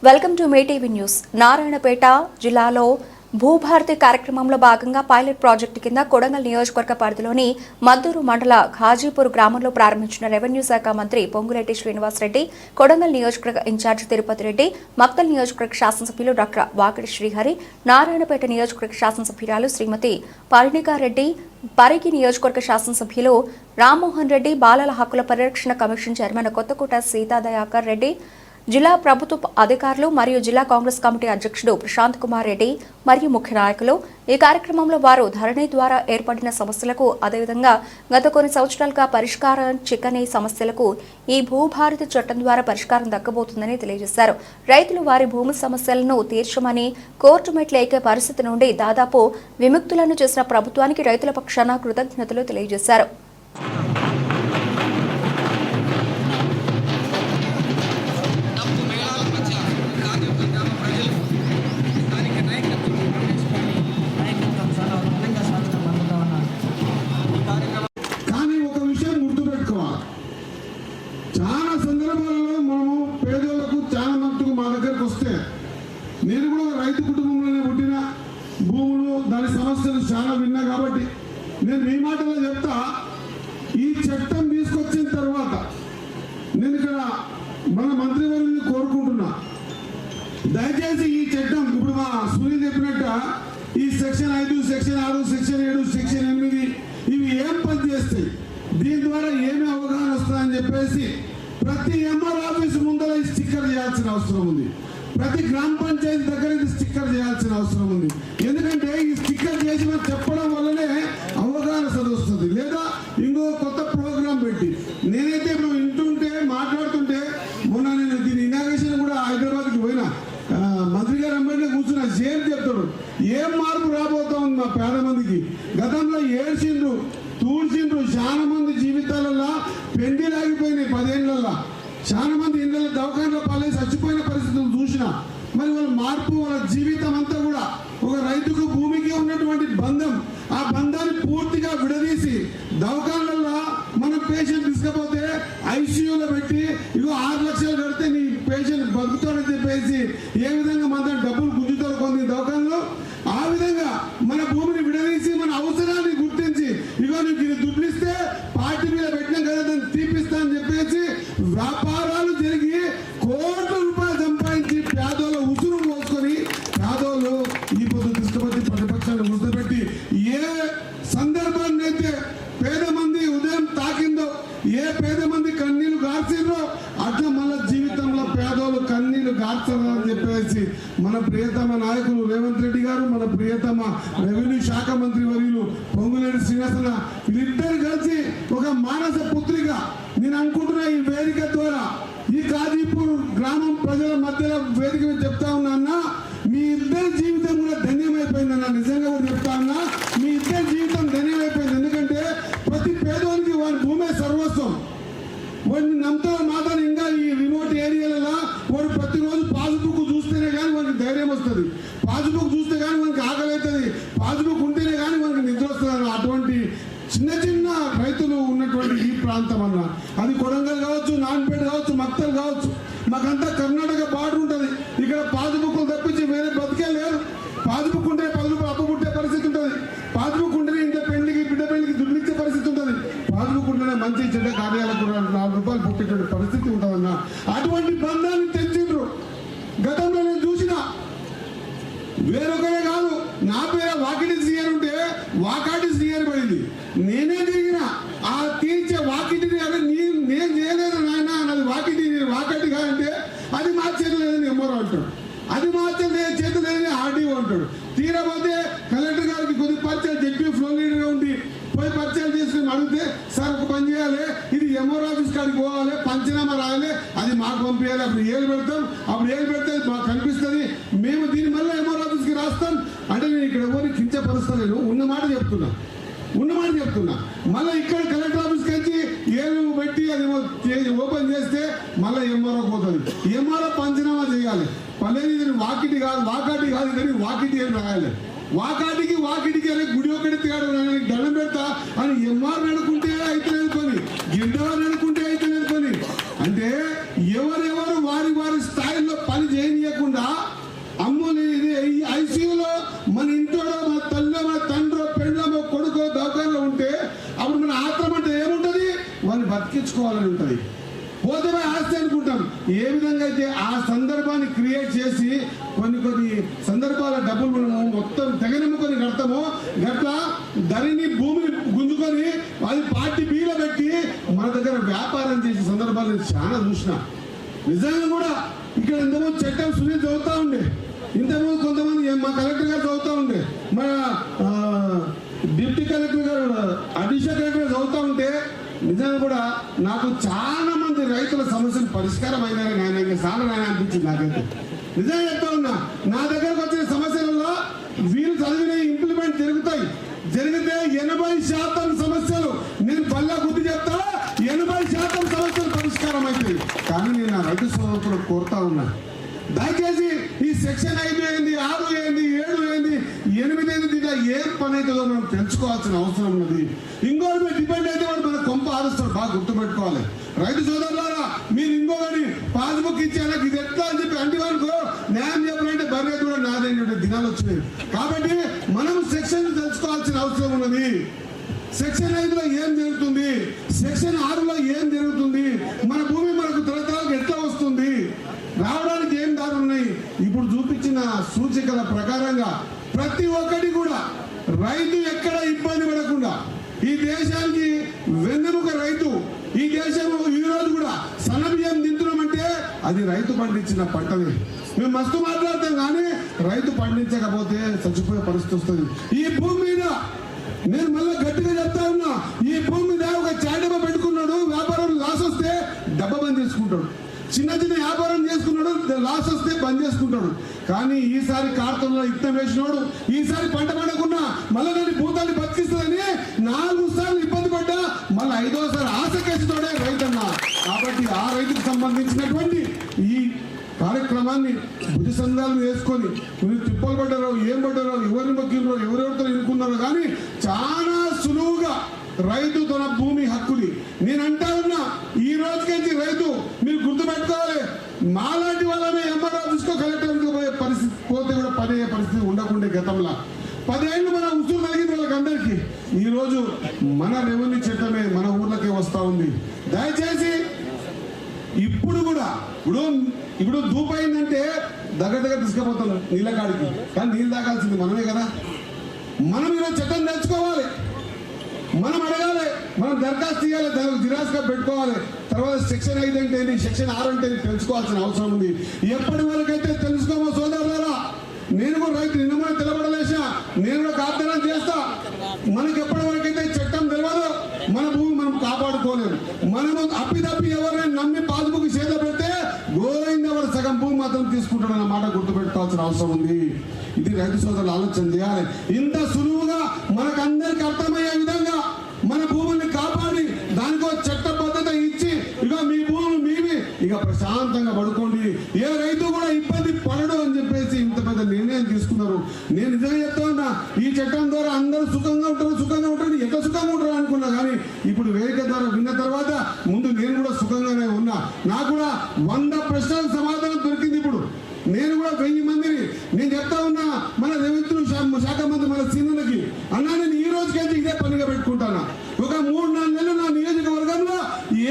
Welcome to May TV news. Narayanpet జిల్లాలో భూభారతి కార్యక్రమంలో భాగంగా పైలట్ ప్రాజెక్టు కింద కొడంగల్ నియోజకవర్గ పరిధిలోని మద్దూరు మండల ఘాజీపూర్ గ్రామంలో ప్రారంభించిన రెవెన్యూ శాఖ మంత్రి పొంగులేటి శ్రీనివాసరెడ్డి, కొడంగల్ నియోజకవర్గ ఇన్ఛార్జి తిరుపతి రెడ్డి, మక్తల్ నియోజకవర్గ శాసనసభ్యులు డాక్టర్ వాకిడి శ్రీహరి, నారాయణపేట నియోజకవర్గ శాసనసభ్యురాలు శ్రీమతి పరిణికారెడ్డి, పరిగి నియోజకవర్గ శాసనసభ్యులు రామ్మోహన్ రెడ్డి, బాలల హక్కుల పరిరక్షణ కమిషన్ చైర్మన్ కొత్తకోట సీతాదయాకర్ రెడ్డి, జిల్లా ప్రభుత్వ అధికారులు మరియు జిల్లా కాంగ్రెస్ కమిటీ అధ్యక్షుడు ప్రశాంత్ కుమార్ రెడ్డి మరియు ముఖ్య నాయకులు ఈ కార్యక్రమంలో వారు ధరణి ద్వారా ఏర్పడిన సమస్యలకు, అదేవిధంగా గత కొన్ని సంవత్సరాలుగా పరిష్కారం చిక్కని సమస్యలకు ఈ భూభారతి చట్టం ద్వారా పరిష్కారం దక్కబోతుందని తెలియజేశారు. రైతులు వారి భూమి సమస్యలను తీర్చమని కోర్టు మెట్లు ఎక్కే పరిస్థితి నుండి దాదాపు విముక్తులను చేసిన ప్రభుత్వానికి రైతుల పక్షాన కృతజ్ఞతలు తెలియజేశారు. చాలా సందర్భాలలో మనము పేదలకు చాలా మట్టుకు మా దగ్గరకు వస్తే, నేను కూడా రైతు కుటుంబంలోనే పుట్టిన, భూములు దాని సమస్యలు చాలా విన్నా కాబట్టి నేను మీ మాటలో చెప్తా. ఈ చట్టం తీసుకొచ్చిన తర్వాత నేను ఇక్కడ మన మంత్రివర్యుని కోరుకుంటున్నా, దయచేసి ఈ చట్టం ఇప్పుడు మా సునీల్ చెప్పినట్ట ఈ సెక్షన్ 5, సెక్షన్ 6, సెక్షన్ 7, సెక్షన్ 8 ఇవి ఏం పని చేస్తాయి, దీని ద్వారా ఏమి అవగాహన వస్తుందని చెప్పేసి ప్రతి ఎంఆర్ ఆఫీస్ ముందర ఈ స్టిక్కర్ చేయాల్సిన అవసరం ఉంది. ప్రతి గ్రామ పంచాయతీ దగ్గర ఇది స్టిక్కర్ చేయాల్సిన అవసరం ఉంది. ఎందుకంటే ఈ స్టిక్కర్ చేసి మనం చెప్పడం వల్లనే అవగాహన చదువుతుంది. లేదా ఇంకో కొత్త ప్రోగ్రాం పెట్టి, నేనైతే ఇప్పుడు వింటుంటే మాట్లాడుతుంటే, మొన్న నేను దీని ఇనాగ్రేషన్ కూడా హైదరాబాద్కి పోయినా, మంత్రి గారు వెంబడి కూర్చున్న సేమ్ చెప్తాడు, ఏం మార్పు రాబోతా ఉంది మా పేద మందికి. గతంలో ఏడ్చిండ్రు, తూడ్చిండ్రు, చాలా మంది జీవితాలలో పెండిలు ఆగిపోయినాయి. 10 ఏళ్లలో చాలా మంది ఇళ్ళలో దవాఖానలో పాలేసి చచ్చిపోయిన పరిస్థితులు చూసినా. మరి వాళ్ళ మార్పు, వాళ్ళ జీవితం అంతా కూడా ఒక రైతుకు భూమికి ఉన్నటువంటి బంధం, ఆ బంధాన్ని పూర్తిగా విడదీసి దవాఖానలలో మనం పేషెంట్ తీసుకపోతే ఐసీయూలో పెట్టి ఇగో 6 లక్షలు కడితే నీ పేషెంట్ బతుకుతాడని చెప్పేసి ఏ విధంగా మన డబ్బులు గుంజుతారు కొన్ని దవాఖానలో, ఆ విధంగా మన భూమిని విడదీసి మన అవసరాన్ని గుర్తించి ఇగో నీకు ఇది దుడ్లు ఇస్తే పార్టీ మీద పెట్టినా కదా దాన్ని తీపిస్తా అని చెప్పేసి వ్యాపారాలు జరిగి కోట్ల రూపాయలు సంపాదించి పేదోళ్ళ ఉసురు మోసుకొని పేదోళ్ళు ఈ పొద్దు తీసుకుపోతే ప్రతిపక్షాలు ముద్దపెట్టి ఏ సందర్భాన్ని అయితే పేద మంది ఉదయం తాకిందో, ఏ పేద మంది కన్నీళ్లు గార్చిందో అట్లా మళ్ళా జీవితంలో పేదోళ్ళు కన్నీళ్లు గార్చాలని చెప్పేసి మన ప్రియతమ నాయకులు రేవంత్ రెడ్డి గారు, మన ప్రియతమ రెవెన్యూ శాఖ మంత్రి వర్యులు పొంగులేటి శ్రీనివాస వీళ్ళిద్దరు కలిసి ఒక మానస పుత్రిక నేను అనుకుంటున్నా ఈ వేదిక ద్వారా ఈ ఘాజీపూర్ గ్రామం ప్రజల మధ్యలో వేదిక మీద చెప్తా ఉన్నా, మీ ఇద్దరి జీవితం కూడా ధన్యమైపోయిందన్న. నిజంగా కూడా చెప్తా ఉన్నా, మీ ఇద్దరి జీవితం ధన్యమైపోయింది. ఎందుకంటే ప్రతి పేదవానికి వారి భూమే సర్వస్వం. వాడిని నమ్ముతారు మాత్రం ఇంకా ఈ రిమోట్ ఏరియాలలో వాడు ప్రతిరోజు పాస్బుక్ చూస్తేనే కానీ వానికి ధైర్యం వస్తుంది, పాస్బుక్ చూస్తే కానీ మనకి ఆకలి అవుతుంది, పాస్బుక్ ఉంటేనే కానీ మనకి నిద్ర వస్తుంది. అటువంటి చిన్న చిన్న రైతులు ఉన్నటువంటి ఈ ప్రాంతం అన్న, అది కొడంగల్ కావచ్చు, నాన్పేట కావచ్చు, మక్తల్ కావచ్చు, మాకంతా కర్ణాటక బార్డర్ ఉంటుంది. ఇక్కడ పాస్బుక్లు తప్పించి వేరే బతికే లేదు. పాస్బుక్ ఉంటే 10 రూపాయలు అప్పు పుట్టే పరిస్థితి ఉంటుంది. పాస్బుక్ ఉంటేనే ఇంత పెళ్లికి బిడ్డ పెళ్లికి దుడ్లు ఇచ్చే పరిస్థితి ఉంటుంది. పాస్బుక్ ఉంటేనే మంచి చెడ్డ కార్యాలకు 4 రూపాయలు పుట్టేటువంటి పరిస్థితి ఉంటుందన్న. అటువంటి బంధాన్ని తెచ్చిండ్రు. గతంలో నేను చూసిన వేరొకరే కాదు, నా పేరు వాకిటి శ్రీహరి ఉంటే వాకాటి శ్రీహరి పడింది. నేనే తిరిగిన ఆ తీర్చే వాకిటిని అదే నేను చేయలేదు నాయన అన్నది. వాకటి కాదంటే అది మా చేతులు లేదని ఎంఆర్ఓ అంటాడు, అది మా చేతులు లేదని ఆర్డీఓ అంటాడు. తీరపోతే కలెక్టర్ గారికి కొద్ది పరిచయాలు జడ్పీ ఫ్లోర్ లీడర్గా ఉండి పోయి పరిచయాలు చేసుకుని అడిగితే, సార్ ఒక పని చేయాలి, ఇది ఎంఆర్ఓ ఆఫీస్ కాడికి పోవాలి, పంచనామా రాయాలి, అది మాకు పంపించాలి, అప్పుడు ఏళ్ళు పెడతాం, అప్పుడు ఏళ్ళు పెడితే మాకు కనిపిస్తుంది, మేము దీని మళ్ళీ ఎంఆర్ఓ ఆఫీస్కి రాస్తాం అంటే. నేను ఇక్కడ ఎవరిని కించపరుస్తలేను, ఉన్న మాట చెప్తున్నా. మళ్ళీ ఇక్కడ కలెక్టర్ ఆఫీస్కి వచ్చి ఏళ్ళు పెట్టి అది ఓపెన్ చేస్తే మళ్ళీ ఎంఆర్ఓ పోతుంది. ఎంఆర్ఓ పంచనామా చేయాలి. పల్లెని వాకిటి కాదు, వాకాటి కాదు, కానీ వాకిటి అని రాయాలి. వాకిటికి అనే గుడి ఒకటి దండం పెడతా అని ఎంఆర్ నడుకుంటే అయితే పని, గిండవారు నడుకుంటే అయితే పని. అంటే ఎవరెవరు వారి స్థాయిలో పని చేయకుండా అమ్ముని ఐసీయూలో మన ఇంట్లో మన తల్లి మన తండ్రి పెళ్ళమో కొడుకో దవాఖానలో ఉంటే అప్పుడు మన ఆత్రం అంటే ఏముంటుంది, వాళ్ళని బతికించుకోవాలని ఉంటుంది. పోతే ఆస్తి అనుకుంటాం. ఏ విధంగా అయితే ఆ సందర్భాన్ని క్రియేట్ చేసి కొన్ని సందర్భాల డబ్బులు మనము మొత్తం తెగనెమ్ముకొని కడతామో గట్ల ధరిని భూమిని గుంజుకొని అది పార్టీ బీలో పెట్టి మన దగ్గర వ్యాపారం చేసే సందర్భాలు నేను చాలా చూసిన. నిజంగా కూడా ఇక్కడ ఇంతకుముందు చట్టం సునీల్ చదువుతా ఉండే, ఇంతకుముందు కొంతమంది మా కలెక్టర్ గారు చదువుతా ఉండే, మన డిప్యూటీ కలెక్టర్ గారు అడిషనల్ కలెక్టర్ చదువుతా ఉంటే నిజంగా కూడా నాకు చాలా మంది రైతుల సమస్యలు పరిష్కారం అయినారని ఆయన చాలా నాయన అనిపించింది. నాకైతే నిజంగా చెప్తా ఉన్నా, నా దగ్గరకు వచ్చిన సమస్యలలో వీరు చదివిన ఇంప్లిమెంట్ జరిగితే 80% సమస్యలు నేను పల్లా గుర్తు చెప్తా, 80% సమస్యలు పరిష్కారం అవుతాయి. కానీ నేను నా రైతు సోదరులు కోరుతా ఉన్నా, దయచేసి ఈ సెక్షన్ 5 ఏంది, 6 ఏంది, 7 ఏంది, 8 ఏంది, ఇలా ఏం పని అవుతుందో మనం తెలుసుకోవాల్సిన అవసరం ఉన్నది. ఇంకోటి మీద డిపెండ్ అయితే వాడు మన కొంప ఆరుస్తాడు. బాగా గుర్తుపెట్టుకోవాలి రైతు సోదరులారా. మీరు ఇంకొకటి పాస్బుక్ ఇచ్చాక ఇది ఎట్లా అని చెప్పి అంటే వాళ్ళకు న్యాయం చెప్పాలంటే బర్రె కూడా నాదేంటే దినాలు వచ్చినాయి. కాబట్టి మనం సెక్షన్ తెలుసుకోవాల్సిన అవసరం ఉన్నది. సెక్షన్ 5లో ఏం జరుగుతుంది, సెక్షన్ 6లో ఏం జరుగుతుంది, మన భూమి మనకు తరతరాలకు ఎట్లా వస్తుంది, రావడానికి ఏం దారులు ఉన్నాయి. ఇప్పుడు చూపించిన సూచికల ప్రకారంగా ప్రతి ఒక్కటి కూడా రైతు ఎక్కడ ఇబ్బంది పడకుండా, ఈ దేశానికి వెన్నెముక రైతు. ఈ దేశంలో ఈ రోజు కూడా సన్నబియ్యం తింటున్నామంటే అది రైతు పండించిన పంటనే. మేము మస్తు మాట్లాడతాం కానీ రైతు పండించకపోతే చచ్చిపోయే పరిస్థితి వస్తుంది. ఈ భూమి మీద నేను మళ్ళీ గట్టిగా చెప్తా ఉన్నా, ఈ భూమి మీద ఒక చాడమ పెట్టుకున్నాడు, వ్యాపారం లాస్ వస్తే డబ్బా బంద్ చేసుకుంటాడు. చిన్న వ్యాపారం చేసుకున్నాడు, లాస్ వస్తే బంద్ చేసుకుంటాడు. కానీ ఈసారి కార్తల్లో ఇత్తనం వేసినోడు ఈసారి పంట పండకున్నా మళ్ళీ దాన్ని భూతాన్ని బతికిస్తుందని 4 సార్లు ఇబ్బంది పడ్డా మళ్ళీ 5వసారి ఆశకేస్తోడే రైతన్న. కాబట్టి ఆ రైతుకు సంబంధించినటువంటి ఈ కార్యక్రమాన్ని భుజ సంఘాలను వేసుకొని మీరు తిప్పలు పడ్డారో ఏం పడ్డారో ఎవరిని మొక్కినారో ఎవరెవరితో ఎన్నుకున్నారో కానీ చాలా సులువుగా రైతు తన భూమి హక్కుని నేను అంటా ఉన్నా. ఈ రోజుకి రైతు మీరు గుర్తుపెట్టుకోవాలి, మాలాంటి వాళ్ళని ఎంఆర్ఓ తీసుకో కలెక్టర్కి పోయే పరిస్థితి పోతే కూడా పడే పరిస్థితి ఉండకుండే. గతంలో 10 ఏళ్ళు మన ఉసురు కలిగింది వాళ్ళకందరికీ. ఈరోజు మన రెవెన్యూ చట్టమే మన ఊర్లకే వస్తూ ఉంది. దయచేసి ఇప్పుడు కూడా ఇప్పుడు దూపైందంటే దగ్గర తీసుకుపోతాం నీళ్ళ కాడికి, కానీ నీళ్ళు తాగాల్సింది మనమే కదా. మనం ఈరోజు చట్టం తెచ్చుకోవాలి, మనం అడగాలి, మనం దరఖాస్తు ఇవ్వాలి, దానికి జిరాక్స్గా పెట్టుకోవాలి. తర్వాత సెక్షన్ 5 అంటే ఏంటి, సెక్షన్ 6 అంటే తెలుసుకోవాల్సిన అవసరం ఉంది. ఎప్పటి వరకైతే తెలుసుకోమో సోదరులారా, నేను కూడా రైతు నిన్న కూడా తెలబడలేసా, నేను కూడా కాపుదనం చేస్తా. మనకి ఎప్పటి వరకైతే చట్టం తెలియదు మన భూమి మనం కాపాడుకోలేము. మనము అప్పిదప్పి ఎవరైనా నమ్మి పాస్బుక్ చేతిలో పెడితే గోరైంది ఎవరు సగం భూమి మాత్రం తీసుకుంటాడన్న మాట గుర్తుపెట్టుకోవాల్సిన అవసరం ఉంది. ఇది రైతు సోదరులు ఆలోచన చేయాలి. ఇంత సులువుగా మనకందరికి అర్థమయ్యే విధంగా మన భూముల్ని కాపాడి దానికో చట్టబద్ధత ఇచ్చి ఇక మీ భూములు మీవి ఇక ప్రశాంతంగా పడుకోండి, ఏ రైతు కూడా ఇబ్బంది పడడు అని చెప్పేసి ఇంత పెద్ద నిర్ణయం తీసుకున్నారు. నేను నిజంగా చెప్తా ఉన్నా, ఈ చట్టం ద్వారా అందరూ సుఖంగా ఉంటారు ఎంత సుఖంగా ఉంటారు అనుకున్నా. కానీ ఇప్పుడు వేదిక ద్వారా విన్న తర్వాత ముందు నేను కూడా సుఖంగానే ఉన్నా. నాకు కూడా 100 ప్రశ్నలకు సమాధానం దొరికింది. ఇప్పుడు నేను కూడా 1000 మందిని నేను చెప్తా ఉన్నా, మన రెవెన్యూ శాఖ మంత్రి మన సీనియర్లకి అన్నా, నేను ఈ రోజుకైతే ఇదే పనిగా పెట్టుకుంటాను. ఒక 3-4 నెలలు నా నియోజకవర్గంలో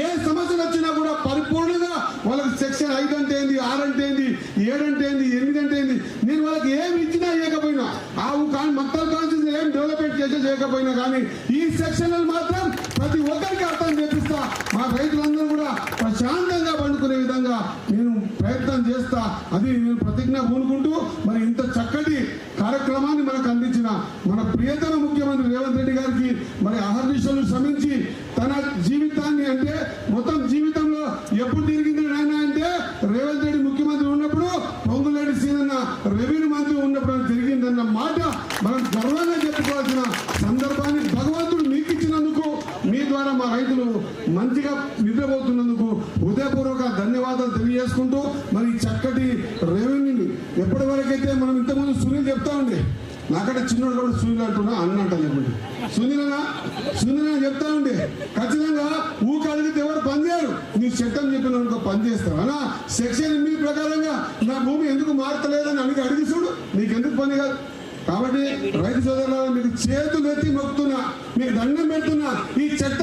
ఏ సమస్యలు వచ్చినా కూడా పరిపూర్ణంగా వాళ్ళకి సెక్షన్ 5 అంటే ఏంది, 6 అంటే ఏంది, 7 అంటే ఏంది, 8 అంటే ఏంది, నేను వాళ్ళకి ఏమి ఇచ్చినా ఇవ్వకపోయినా, ఆ మక్తల్ కాన్స్టిట్యూన్సీ ఏం డెవలప్మెంట్ చేయకపోయినా కానీ ఈ సెక్షన్లు మాత్రం ప్రతి ఒక్కరికి అర్థం చేపిస్తా. మా రైతులందరూ కూడా ప్రశాంతంగా పండుకునే విధంగా నేను ప్రయత్నం చేస్తా. అది నేను ప్రతిజ్ఞ పూనుకుంటూ మరి ఇంత చక్కటి కార్యక్రమాన్ని మనకు అందించిన మన ప్రియతమ ముఖ్యమంత్రి రేవంత్ రెడ్డి గారికి మరి అహర్నిశలు శ్రమించి తన జీవితాన్ని అంటే మొత్తం జీవితంలో ఎప్పుడు తిరిగింది నాయన అంటే రేవంత్ రెడ్డి ముఖ్యమంత్రి ఉన్నప్పుడు, పొంగులేటి సీనన్న రెవెన్యూ మంత్రి ఉన్నప్పుడు తిరిగిందన్న మాట మనం గర్వంగా చెప్పుకోవాల్సిన సందర్భాన్ని భగవంతుడు మీకు ఇచ్చినందుకు, మీ ద్వారా మా రైతులు మంచిగా నిద్రపోతున్నందుకు హృదయపూర్వక ధన్యవాదాలు తెలియజేసుకుంటూ మరి చక్కటి రెవెన్యూని ఎప్పటి వరకైతే మనం ఇంతకుముందు సునీల్ చెప్తా ఉండే నాకంటే చిన్నోడు కూడా సునీల్ అంటున్నా అన్న అంట చెప్పండి. సునీల్ చెప్తా ఉండే ఖచ్చితంగా ఊకి అడిగితే ఎవరు పని చేయరు. నీ చట్టం చెప్పిన పని చేస్తావు అన్నా. సెక్షన్ 8 ప్రకారంగా నా భూమి ఎందుకు మారతలేదని అడిగి చూడు, నీకెందుకు పని కాదు. కాబట్టి రైతు సోదరులు మీకు చేతులు ఎత్తి మొక్కుతున్నా, మీకు దండం పెడుతున్నా. ఈ చట్ట